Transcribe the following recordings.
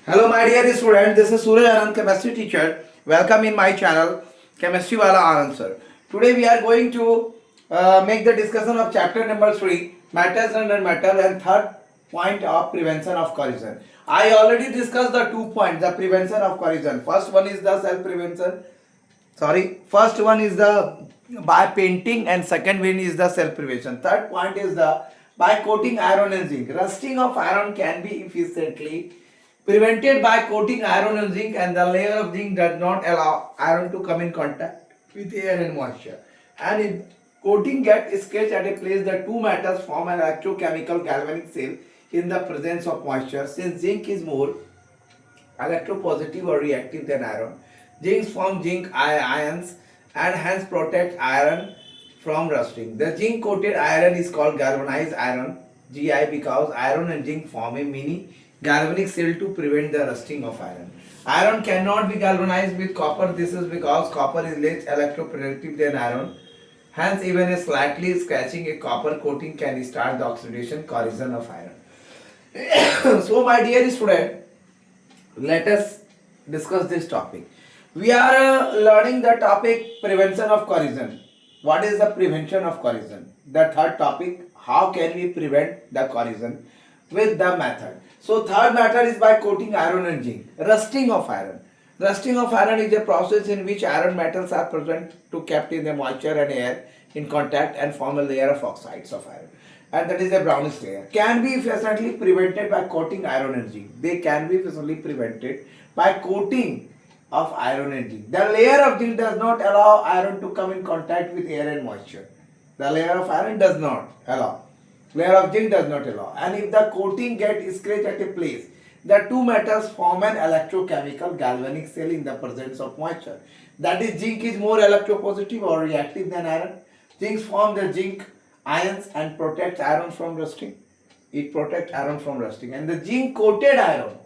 Hello my dear student, this is Suraj Anand, chemistry teacher. Welcome in my channel, Chemistry Wala Anand sir. Today we are going to make the discussion of chapter number 3, metals and non-metal, and third point of prevention of corrosion. I already discussed the 2 points, the prevention of corrosion. First one is the self-prevention. First one is the by painting and second one is the self-prevention. Third point is the by coating iron and zinc. Rusting of iron can be efficiently prevented by coating iron and zinc, and the layer of zinc does not allow iron to come in contact with air and moisture. And if coating gets scratched at a place, the two metals form an electrochemical galvanic cell in the presence of moisture. Since zinc is more electropositive or reactive than iron, zinc form zinc ions and hence protect iron from rusting. The zinc coated iron is called galvanized iron GI because iron and zinc form a mini galvanic cell to prevent the rusting of iron. Iron cannot be galvanized with copper. This is because copper is less electroproductive than iron. Hence, even a slightly scratching a copper coating can start the oxidation corrosion of iron. So, my dear student, let us discuss this topic. We are learning the topic prevention of corrosion. What is the prevention of corrosion? The third topic, how can we prevent the corrosion with the method. So third method is by coating iron and zinc. Rusting of iron. Rusting of iron is a process in which iron metals are present to kept in the moisture and air in contact and form a layer of oxides of iron. And that is a brownish layer. Can be efficiently prevented by coating iron and zinc. They can be efficiently prevented by coating of iron and zinc. The layer of zinc does not allow iron to come in contact with air and moisture. The layer of iron does not allow. Layer of zinc does not allow. And if the coating gets scratched at a place, the two metals form an electrochemical galvanic cell in the presence of moisture. That is, zinc is more electropositive or reactive than iron. Zinc form the zinc ions and protects iron from rusting. It protects iron from rusting. And the zinc coated iron,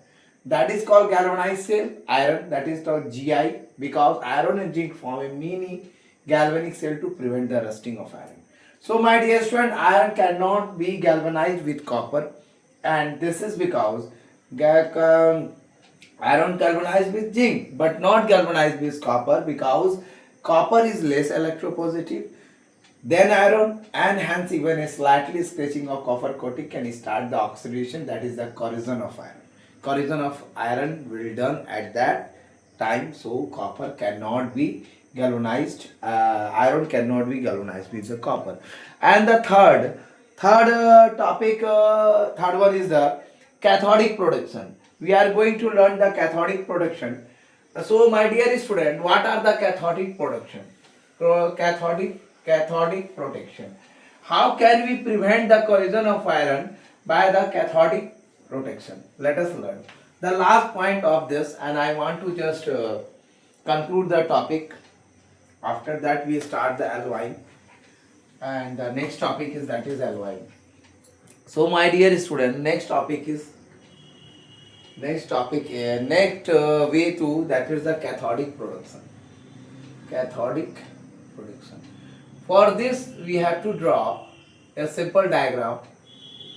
that is called galvanized cell iron, that is called GI, because iron and zinc form a mini galvanic cell to prevent the rusting of iron. So my dear student, iron cannot be galvanized with copper, and this is because iron galvanized with zinc but not galvanized with copper, because copper is less electropositive than iron, and hence even a slightly scratching of copper coating can start the oxidation, that is the corrosion of iron. Corrosion of iron will be done at that time, so copper cannot be galvanized, iron cannot be galvanized with the copper. And the third topic, third one is the cathodic production. We are going to learn the cathodic production. So my dear student, what are the cathodic production? So cathodic protection. How can we prevent the corrosion of iron by the cathodic protection? Let us learn the last point of this, and I want to just conclude the topic. After that we start the alloy, and the next topic is alloy. So my dear student, next way to that is the cathodic production. Cathodic production. For this we have to draw a simple diagram.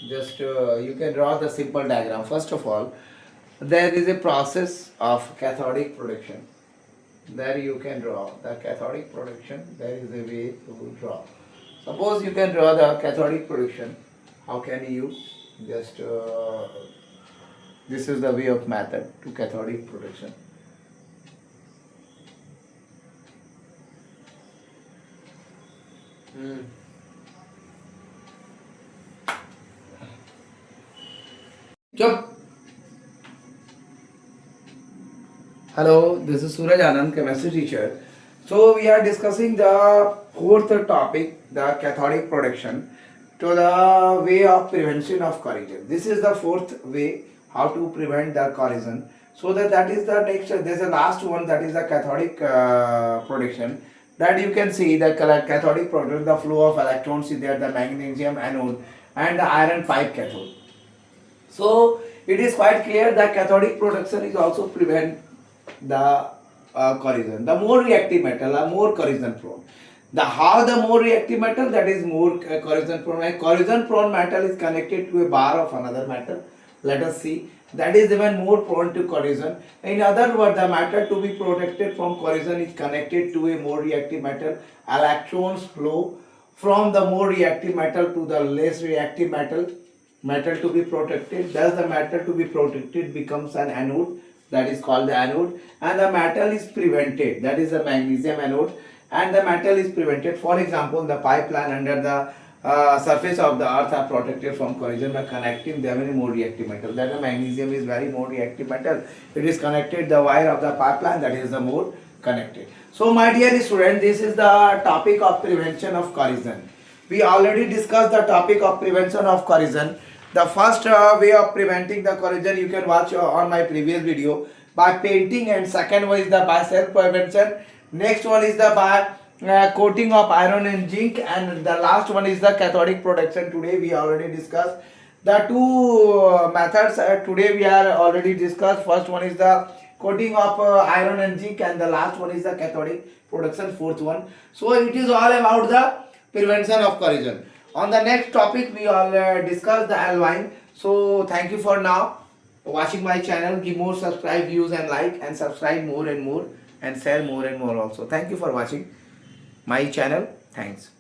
Just you can draw the simple diagram. First of all, there is a process of cathodic production. There you can draw the cathodic production. There is a way to draw. Suppose you can draw the cathodic production. How can you just this is the way of method to cathodic production. Chop. Hello, this is Suraj Anand, chemistry teacher. So we are discussing the fourth topic, the cathodic production, to the way of prevention of corrosion. This is the fourth way how to prevent the corrosion. So that is the next. There is the last one, that is the cathodic production. That you can see the cathodic production, the flow of electrons is there, the magnesium anode and the iron 5 cathode. So it is quite clear that cathodic production is also prevent the corrosion. The more reactive metal are more corrosion prone. The more reactive metal, that is more corrosion prone. A corrosion prone metal is connected to a bar of another metal. Let us see. that is even more prone to corrosion. In other words, the metal to be protected from corrosion is connected to a more reactive metal. Electrons flow from the more reactive metal to the less reactive metal to be protected. Thus the metal to be protected becomes an anode, that is called the anode, and the metal is prevented, that is the magnesium anode, and the metal is prevented. For example, the pipeline under the surface of the earth are protected from corrosion by connecting them in a more reactive metal. That the magnesium is very more reactive metal. It is connected the wire of the pipeline, that is the more connected. So my dear student, this is the topic of prevention of corrosion. We already discussed the topic of prevention of corrosion. The first way of preventing the corrosion you can watch on my previous video by painting, and second one is the by self prevention. Next one is the by coating of iron and zinc, and the last one is the cathodic protection. Today we already discussed the two methods. Today we are already discussed. First one is the coating of iron and zinc, and the last one is the cathodic protection, fourth one. So it is all about the prevention of corrosion. On the next topic we all discuss the alvine. So thank you for now watching my channel. Give more subscribe, views and like, and subscribe more and more, and share more and more also. Thank you for watching my channel. Thanks.